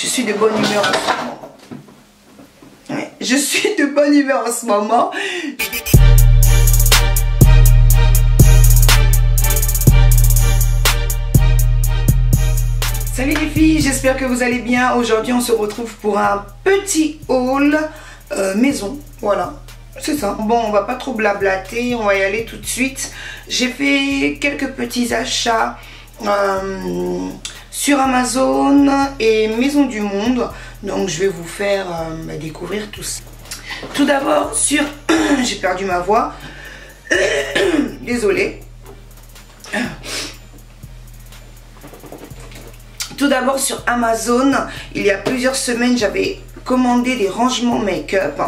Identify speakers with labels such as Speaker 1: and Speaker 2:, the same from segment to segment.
Speaker 1: Je suis de bonne humeur en ce moment. Ouais, je suis de bonne humeur en ce moment. Salut les filles, j'espère que vous allez bien. Aujourd'hui on se retrouve pour un petit haul maison, voilà, c'est ça. Bon, on va pas trop blablater, on va y aller tout de suite. J'ai fait quelques petits achats sur Amazon et Maison du Monde, donc je vais vous faire découvrir tout ça. Tout d'abord sur... j'ai perdu ma voix, désolée. Tout d'abord sur Amazon, il y a plusieurs semaines, j'avais commandé des rangements make-up.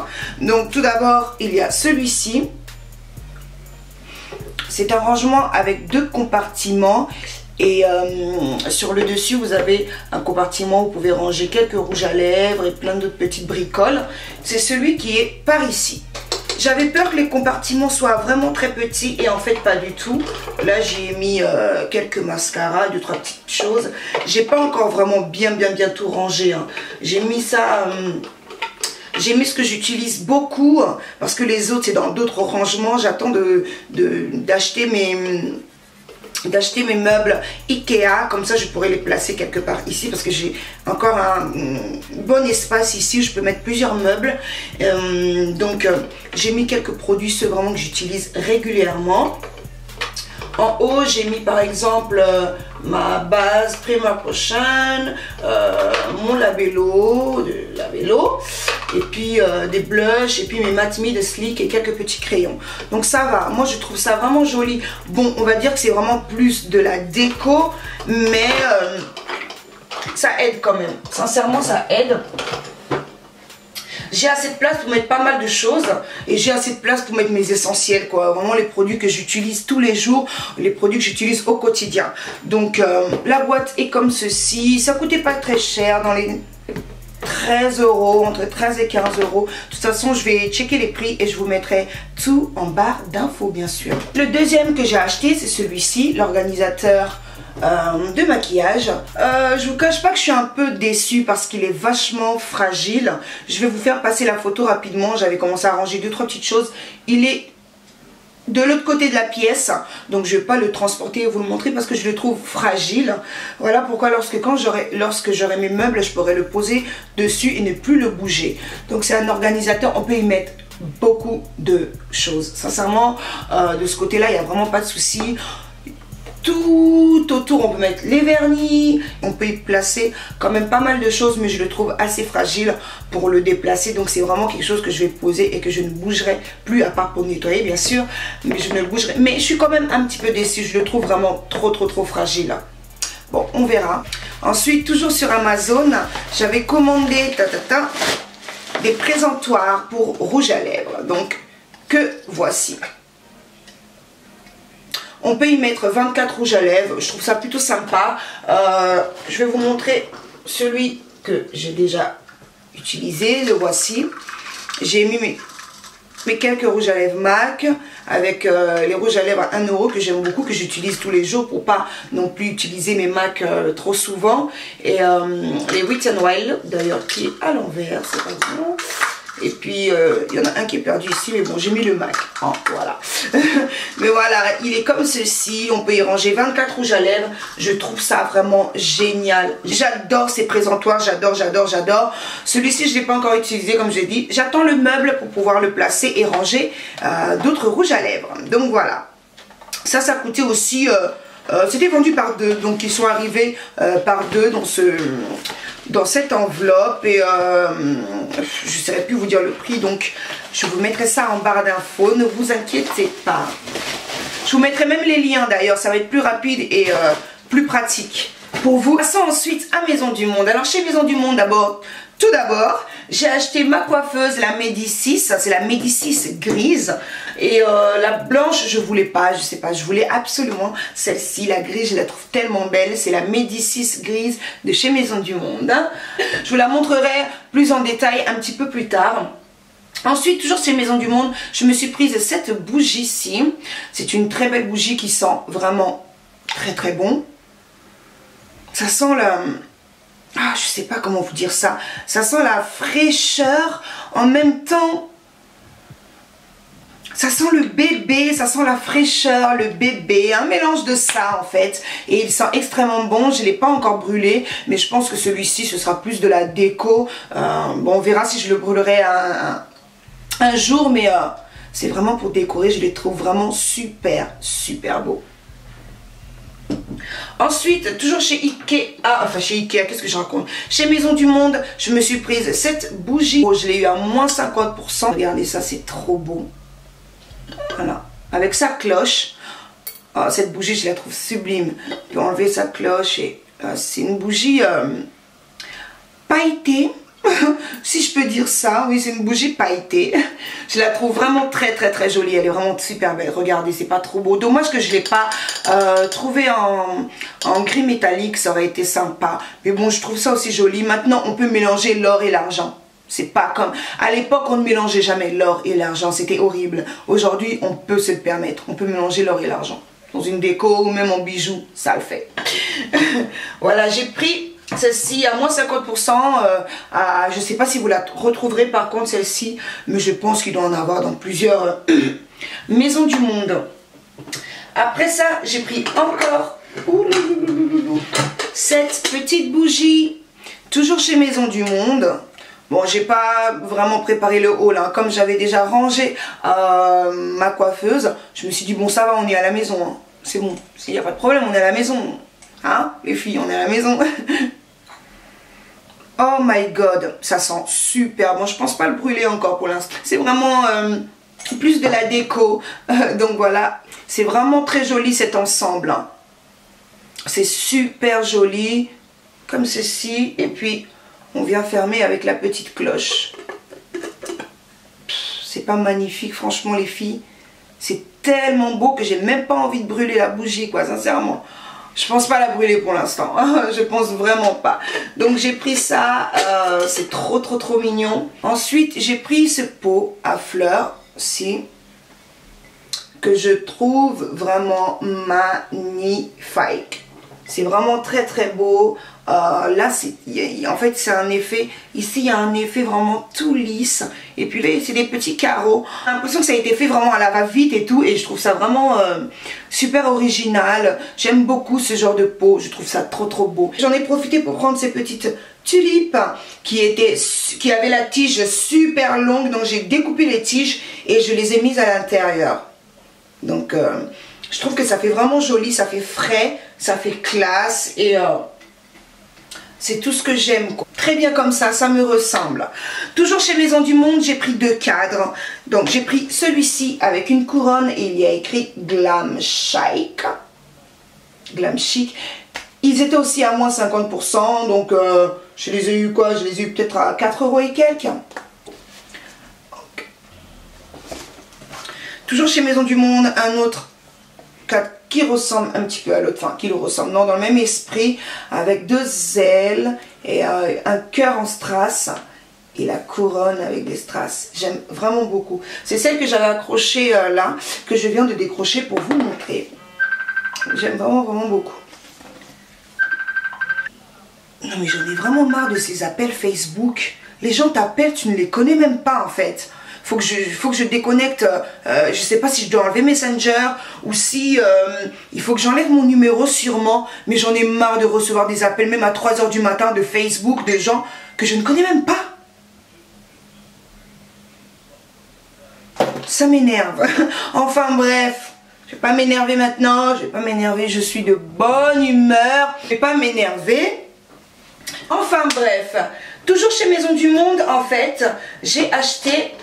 Speaker 1: Donc tout d'abord, il y a celui-ci. C'est un rangement avec 2 compartiments. Et sur le dessus, vous avez un compartiment où vous pouvez ranger quelques rouges à lèvres et plein d'autres petites bricoles. C'est celui qui est par ici. J'avais peur que les compartiments soient vraiment très petits et en fait pas du tout. Là j'ai mis quelques mascaras, 2-3 petites choses. J'ai pas encore vraiment bien tout rangé. Hein. J'ai mis ça... j'ai mis ce que j'utilise beaucoup parce que les autres c'est dans d'autres rangements. J'attends d'acheter mes meubles Ikea, comme ça je pourrais les placer quelque part ici parce que j'ai encore un bon espace ici où je peux mettre plusieurs meubles. Donc j'ai mis quelques produits, ceux vraiment que j'utilise régulièrement. En haut j'ai mis par exemple ma base Prima Potion, mon labello, et puis des blushs, et puis mes Matte Me de Sleek et quelques petits crayons. Donc ça va, moi je trouve ça vraiment joli. Bon, on va dire que c'est vraiment plus de la déco, mais ça aide quand même. Sincèrement, ça aide. J'ai assez de place pour mettre pas mal de choses et j'ai assez de place pour mettre mes essentiels, quoi. Vraiment les produits que j'utilise tous les jours, les produits que j'utilise au quotidien. Donc la boîte est comme ceci. Ça coûtait pas très cher, dans les 13 €, entre 13 et 15 €. De toute façon, je vais checker les prix et je vous mettrai tout en barre d'infos, bien sûr. Le deuxième que j'ai acheté, c'est celui-ci, l'organisateur de maquillage. Je vous cache pas que je suis un peu déçue parce qu'il est vachement fragile. Je vais vous faire passer la photo rapidement. J'avais commencé à ranger 2-3 petites choses. Il est de l'autre côté de la pièce, donc je vais pas le transporter et vous le montrer parce que je le trouve fragile. Voilà pourquoi lorsque j'aurai mes meubles, je pourrai le poser dessus et ne plus le bouger. Donc c'est un organisateur, on peut y mettre beaucoup de choses. Sincèrement, de ce côté là, il n'y a vraiment pas de souci. Tout autour, on peut mettre les vernis, on peut y placer quand même pas mal de choses, mais je le trouve assez fragile pour le déplacer. Donc c'est vraiment quelque chose que je vais poser et que je ne bougerai plus, à part pour nettoyer bien sûr, mais je ne le bougerai. Mais je suis quand même un petit peu déçue, je le trouve vraiment trop fragile. Bon, on verra. Ensuite, toujours sur Amazon, j'avais commandé des présentoirs pour rouge à lèvres, donc que voici. On peut y mettre 24 rouges à lèvres. Je trouve ça plutôt sympa. Je vais vous montrer celui que j'ai déjà utilisé. Le voici. J'ai mis mes quelques rouges à lèvres MAC avec les rouges à lèvres à 1 € que j'aime beaucoup, que j'utilise tous les jours pour pas non plus utiliser mes MAC trop souvent. Et les Wet n Wild d'ailleurs qui est à l'envers, c'est pas bon. Et puis il y en a un qui est perdu ici, mais bon, j'ai mis le MAC, hein, voilà. Mais voilà, il est comme ceci. On peut y ranger 24 rouges à lèvres. Je trouve ça vraiment génial. J'adore ces présentoirs, j'adore. Celui-ci je ne l'ai pas encore utilisé, comme j'ai dit. J'attends le meuble pour pouvoir le placer et ranger d'autres rouges à lèvres. Donc voilà, ça coûtait aussi c'était vendu par 2, donc ils sont arrivés par 2 dans cette enveloppe. Et je ne saurais plus vous dire le prix, donc je vous mettrai ça en barre d'infos, ne vous inquiétez pas. Je vous mettrai même les liens d'ailleurs, ça va être plus rapide et plus pratique pour vous. Passons ensuite à Maison du Monde. Alors chez Maison du Monde, tout d'abord, j'ai acheté ma coiffeuse, la Médicis. C'est la Médicis grise. Et la blanche, je voulais pas, je sais pas, je voulais absolument celle-ci. La grise, je la trouve tellement belle. C'est la Médicis grise de chez Maison du Monde. Je vous la montrerai plus en détail un petit peu plus tard. Ensuite, toujours chez Maison du Monde, je me suis prise cette bougie-ci. C'est une très belle bougie qui sent vraiment très bon. Ça sent le... Ah, je sais pas comment vous dire ça. Ça sent la fraîcheur en même temps. Ça sent le bébé, ça sent la fraîcheur, le bébé, un mélange de ça en fait. Et il sent extrêmement bon, je ne l'ai pas encore brûlé, mais je pense que celui-ci ce sera plus de la déco. Bon, on verra si je le brûlerai un jour, mais c'est vraiment pour décorer, je les trouve vraiment super, super beaux. Ensuite, toujours chez Ikea, enfin chez Ikea, qu'est-ce que je raconte? Chez Maison du Monde, je me suis prise cette bougie. Je l'ai eu à moins 50%. Regardez ça, c'est trop beau. Voilà, avec sa cloche. Oh, cette bougie, je la trouve sublime. On peut enlever sa cloche et c'est une bougie pailletée. Si je peux dire ça, oui, c'est une bougie pailletée. Je la trouve vraiment très très très jolie. Elle est vraiment super belle. Regardez, c'est pas trop beau. Dommage que je ne l'ai pas trouvé en gris métallique. Ça aurait été sympa. Mais bon, je trouve ça aussi joli. Maintenant, on peut mélanger l'or et l'argent. C'est pas comme... À l'époque, on ne mélangeait jamais l'or et l'argent. C'était horrible. Aujourd'hui, on peut se le permettre. On peut mélanger l'or et l'argent. Dans une déco ou même en bijoux, ça le fait. Voilà, j'ai pris celle-ci à moins 50%. Je ne sais pas si vous la retrouverez par contre celle-ci. Mais je pense qu'il doit en avoir dans plusieurs maisons du monde. Après ça, j'ai pris encore cette petite bougie. Toujours chez Maison du Monde. Bon, j'ai pas vraiment préparé le haul, hein. Comme j'avais déjà rangé ma coiffeuse, je me suis dit, bon, ça va, on est à la maison. Hein. C'est bon, il n'y a pas de problème, on est à la maison. Hein, les filles, on est à la maison. Oh my god, ça sent super bon. Je pense pas le brûler encore pour l'instant. C'est vraiment plus de la déco. Donc voilà, c'est vraiment très joli cet ensemble. Hein. C'est super joli, comme ceci. Et puis... on vient fermer avec la petite cloche. C'est pas magnifique, franchement, les filles. C'est tellement beau que j'ai même pas envie de brûler la bougie, quoi, sincèrement. Je pense pas la brûler pour l'instant. Je pense vraiment pas. Donc, j'ai pris ça. C'est trop, trop, trop mignon. Ensuite, j'ai pris ce pot à fleurs, ci, que je trouve vraiment magnifique. C'est vraiment très très beau. Là, en fait, c'est un effet. Ici, il y a un effet vraiment tout lisse. Et puis, c'est des petits carreaux. J'ai l'impression que ça a été fait vraiment à la va-vite et tout. Et je trouve ça vraiment super original. J'aime beaucoup ce genre de peau. Je trouve ça trop trop beau. J'en ai profité pour prendre ces petites tulipes qui avaient la tige super longue. Donc, j'ai découpé les tiges et je les ai mises à l'intérieur. Donc, je trouve que ça fait vraiment joli. Ça fait frais. Ça fait classe. Et... c'est tout ce que j'aime. Très bien comme ça me ressemble. Toujours chez Maison du Monde, j'ai pris 2 cadres. Donc j'ai pris celui-ci avec une couronne et il y a écrit Glam Chic. Glam Chic. Ils étaient aussi à moins 50%. Donc je les ai eu quoi? Je les ai eu peut-être à 4 € et quelques. Okay. Toujours chez Maison du Monde, un autre cadre qui ressemble un petit peu à l'autre, enfin qui le ressemble, non, dans le même esprit, avec 2 ailes et un cœur en strass et la couronne avec des strass. J'aime vraiment beaucoup. C'est celle que j'avais accrochée là, que je viens de décrocher pour vous montrer. J'aime vraiment, vraiment beaucoup. Non mais j'en ai vraiment marre de ces appels Facebook. Les gens t'appellent, tu ne les connais même pas en fait. Faut que je déconnecte, je sais pas si je dois enlever Messenger ou si il faut que j'enlève mon numéro sûrement, mais j'en ai marre de recevoir des appels même à 3 h du matin de Facebook, de gens que je ne connais même pas. Ça m'énerve. Enfin bref, je vais pas m'énerver maintenant, je vais pas m'énerver, je suis de bonne humeur, je vais pas m'énerver. Enfin bref, toujours chez Maison du Monde en fait, j'ai acheté...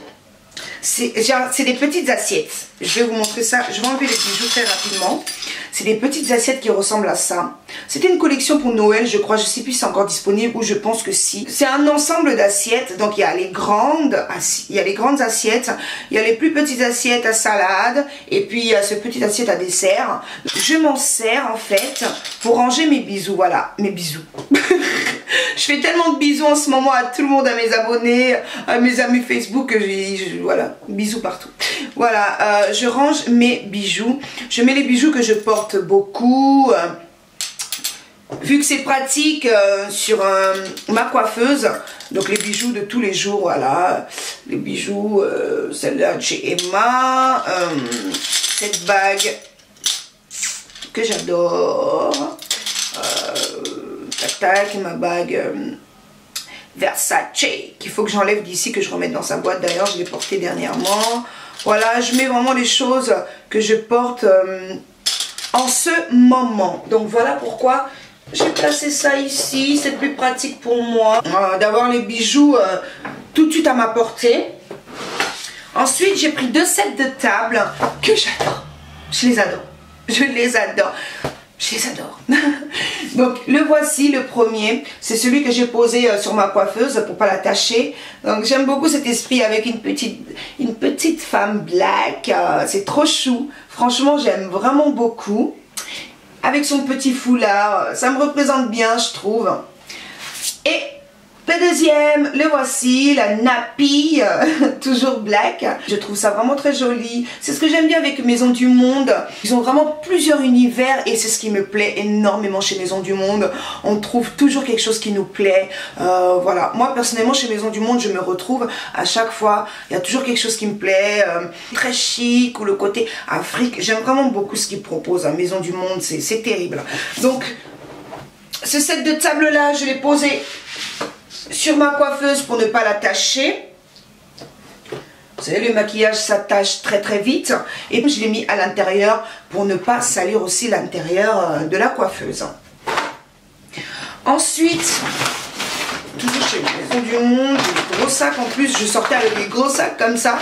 Speaker 1: c'est des petites assiettes. Je vais vous montrer ça. Je vais enlever les bijoux très rapidement. C'est des petites assiettes qui ressemblent à ça. C'était une collection pour Noël, je crois. Je ne sais plus si c'est encore disponible ou je pense que si. C'est un ensemble d'assiettes. Donc il y a les grandes assiettes. Il y a les plus petites assiettes à salade. Et puis il y a ce petit assiette à dessert. Je m'en sers en fait pour ranger mes bijoux. Voilà, mes bijoux. Je fais tellement de bisous en ce moment à tout le monde, à mes abonnés, à mes amis Facebook, que voilà, bisous partout. Voilà, je range mes bijoux. Je mets les bijoux que je porte beaucoup. vu que c'est pratique sur ma coiffeuse, donc les bijoux de tous les jours, voilà, les bijoux, celle-là de chez Emma, cette bague que j'adore, tac tac, ma bague Versace, qu'il faut que j'enlève d'ici, que je remette dans sa boîte, d'ailleurs je l'ai portée dernièrement. Voilà, je mets vraiment les choses que je porte en ce moment. Donc voilà pourquoi j'ai placé ça ici. C'est plus pratique pour moi d'avoir les bijoux tout de suite à ma portée. Ensuite, j'ai pris 2 sets de table que j'adore. Je les adore. Je les adore. Je les adore. Donc le voici, le premier. C'est celui que j'ai posé sur ma coiffeuse pour pas l'attacher. Donc j'aime beaucoup cet esprit avec une petite femme black. C'est trop chou. Franchement, j'aime vraiment beaucoup. Avec son petit foulard, ça me représente bien, je trouve. Et le deuxième, le voici, la nappy, toujours black. Je trouve ça vraiment très joli. C'est ce que j'aime bien avec Maison du Monde. Ils ont vraiment plusieurs univers et c'est ce qui me plaît énormément chez Maison du Monde. On trouve toujours quelque chose qui nous plaît. Voilà, moi personnellement chez Maison du Monde, je me retrouve à chaque fois. Il y a toujours quelque chose qui me plaît. Très chic ou le côté Afrique. J'aime vraiment beaucoup ce qu'ils proposent à Maison du Monde. C'est terrible. Donc, ce set de table là, je l'ai posé sur ma coiffeuse pour ne pas l'attacher. Vous savez, le maquillage s'attache très très vite. Et je l'ai mis à l'intérieur pour ne pas salir aussi l'intérieur de la coiffeuse. Ensuite, toujours chez Maison du Monde, j'ai des gros sacs en plus. Je sortais avec des gros sacs comme ça.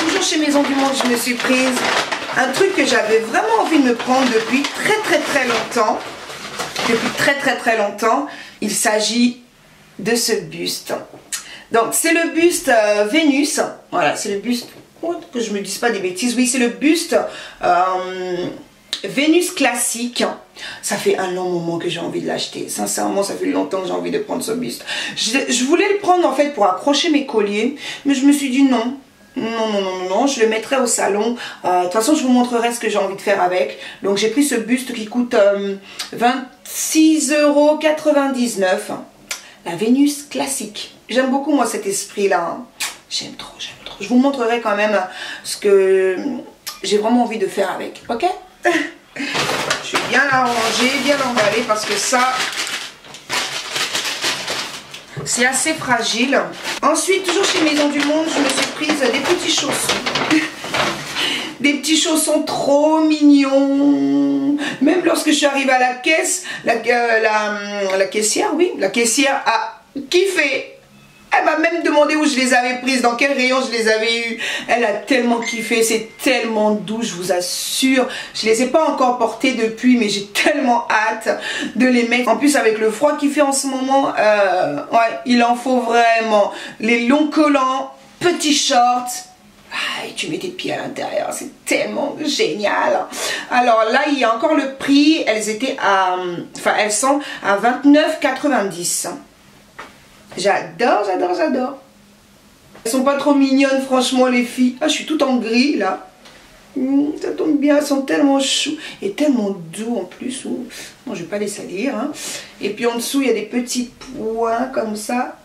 Speaker 1: Toujours chez Maison du Monde, je me suis prise un truc que j'avais vraiment envie de me prendre depuis très longtemps. Depuis très longtemps. Il s'agit de ce buste. Donc c'est le buste Vénus. Voilà, c'est le buste, que je me dise pas des bêtises. Oui, c'est le buste Vénus classique. Ça fait un long moment que j'ai envie de l'acheter. Sincèrement, ça fait longtemps que j'ai envie de prendre ce buste. Je voulais le prendre en fait pour accrocher mes colliers, mais je me suis dit non. Non, je le mettrai au salon. De toute façon, je vous montrerai ce que j'ai envie de faire avec. Donc, j'ai pris ce buste qui coûte 26,99 €. La Vénus classique. J'aime beaucoup, moi, cet esprit-là. J'aime trop. Je vous montrerai quand même ce que j'ai vraiment envie de faire avec. Ok? Je vais bien la ranger, bien l'emballer parce que ça... c'est assez fragile. Ensuite, toujours chez Maison du Monde, je me suis prise des petits chaussons. Des petits chaussons trop mignons. Même lorsque je suis arrivée à la caisse, la caissière, oui, la caissière a kiffé. Elle m'a même demandé où je les avais prises, dans quel rayon je les avais eues. Elle a tellement kiffé, c'est tellement doux, je vous assure. Je les ai pas encore portées depuis, mais j'ai tellement hâte de les mettre. En plus, avec le froid qu'il fait en ce moment, ouais, il en faut vraiment. Les longs collants, petits shorts. Ah, et tu mets tes pieds à l'intérieur, c'est tellement génial. Alors là, il y a encore le prix. Elles étaient à, enfin, elles sont à 29,90 €. J'adore. Elles sont pas trop mignonnes, franchement, les filles. Ah, je suis toute en gris, là. Ça tombe bien, elles sont tellement chou et tellement doux en plus. Bon, je vais pas les salir. Hein. Et puis en dessous, il y a des petits points comme ça.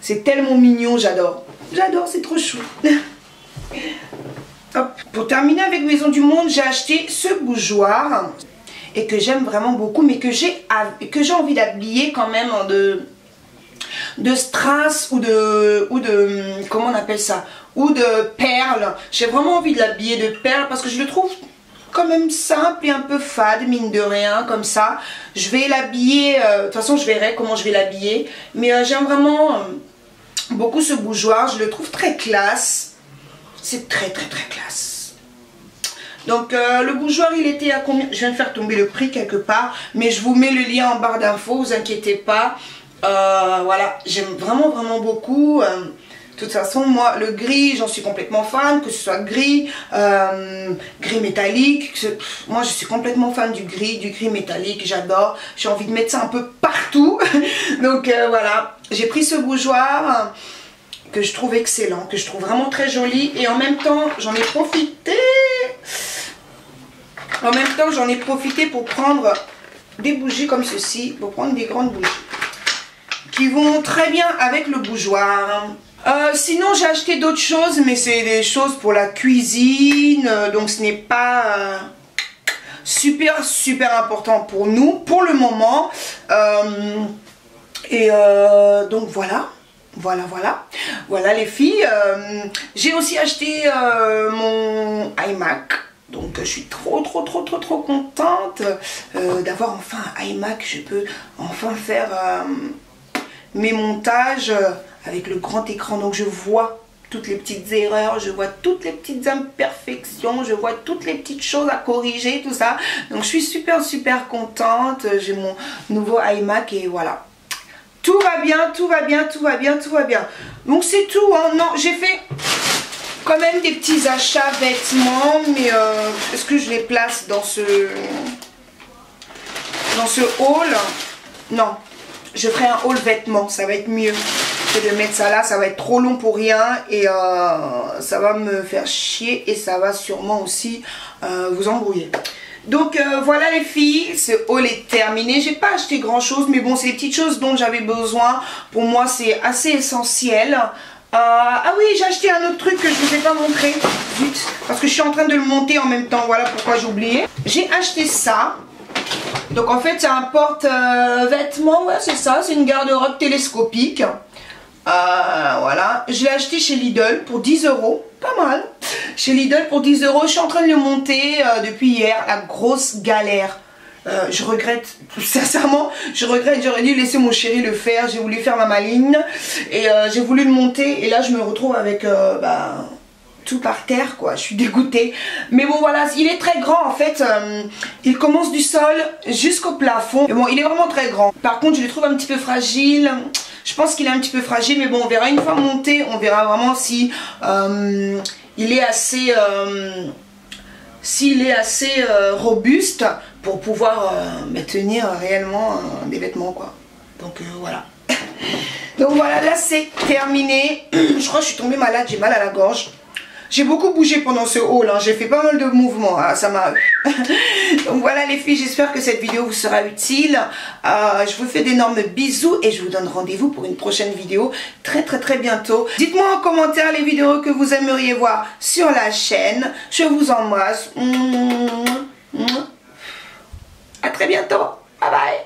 Speaker 1: C'est tellement mignon, j'adore. J'adore, c'est trop chou. Hop. Pour terminer avec Maison du Monde, j'ai acheté ce bougeoir. Et que j'aime vraiment beaucoup, mais que j'ai envie d'habiller quand même en de strass ou de comment on appelle ça, ou de perles. J'ai vraiment envie de l'habiller de perles parce que je le trouve quand même simple et un peu fade, mine de rien, comme ça. Je vais l'habiller, de toute façon je verrai comment je vais l'habiller, mais j'aime vraiment beaucoup ce bougeoir. Je le trouve très classe. C'est très classe. Donc le bougeoir, il était à combien? Je viens de faire tomber le prix quelque part, mais je vous mets le lien en barre d'infos, vous inquiétez pas. Voilà, j'aime vraiment beaucoup. De toute façon, moi, le gris, j'en suis complètement fan, que ce soit gris, gris métallique. Moi, je suis complètement fan du gris métallique, j'adore. J'ai envie de mettre ça un peu partout. Donc voilà, j'ai pris ce bougeoir que je trouve excellent, que je trouve vraiment très joli. Et en même temps, j'en ai profité. En même temps, j'en ai profité pour prendre des bougies comme ceci, pour prendre des grandes bougies qui vont très bien avec le bougeoir. Sinon, j'ai acheté d'autres choses, mais c'est des choses pour la cuisine, donc ce n'est pas super important pour nous, pour le moment. Donc voilà. Voilà les filles. J'ai aussi acheté mon iMac. Donc je suis trop contente d'avoir enfin un iMac. Je peux enfin faire mes montages avec le grand écran. Donc je vois toutes les petites erreurs, je vois toutes les petites imperfections, je vois toutes les petites choses à corriger, tout ça. Donc je suis super contente. J'ai mon nouveau iMac et voilà. Tout va bien. Donc c'est tout, hein. Non, j'ai fait quand même des petits achats vêtements, mais est-ce que je les place dans ce haul? Non, je ferai un haul vêtements, ça va être mieux que de mettre ça là, ça va être trop long pour rien et ça va me faire chier et ça va sûrement aussi vous embrouiller. Donc voilà les filles, ce haul est terminé. J'ai pas acheté grand chose, mais bon, c'est des petites choses dont j'avais besoin. Pour moi, c'est assez essentiel. Ah oui, j'ai acheté un autre truc que je ne vous ai pas montré. Zut, parce que je suis en train de le monter en même temps. Voilà pourquoi j'ai oublié. J'ai acheté ça. Donc en fait, c'est un porte-vêtements. Ouais, c'est ça. C'est une garde-robe télescopique. Voilà. Je l'ai acheté chez Lidl pour 10 €. Pas mal. Chez Lidl pour 10 €. Je suis en train de le monter depuis hier. La grosse galère. Je regrette, sincèrement, j'aurais dû laisser mon chéri le faire. J'ai voulu faire ma maligne et j'ai voulu le monter et là je me retrouve avec tout par terre quoi. Je suis dégoûtée, mais bon voilà, il est très grand en fait. Il commence du sol jusqu'au plafond, mais bon il est vraiment très grand. Par contre je le trouve un petit peu fragile. Je pense qu'il est un petit peu fragile, mais bon on verra une fois monté, on verra vraiment si il est assez robuste pour pouvoir maintenir réellement des vêtements quoi. Donc voilà. Donc voilà, là c'est terminé. Je crois que je suis tombée malade, j'ai mal à la gorge. J'ai beaucoup bougé pendant ce haul, hein. J'ai fait pas mal de mouvements, hein. Ça m'a... Donc voilà les filles, j'espère que cette vidéo vous sera utile. Je vous fais d'énormes bisous et je vous donne rendez-vous pour une prochaine vidéo très bientôt. Dites-moi en commentaire les vidéos que vous aimeriez voir sur la chaîne. Je vous embrasse. À très bientôt. Bye bye.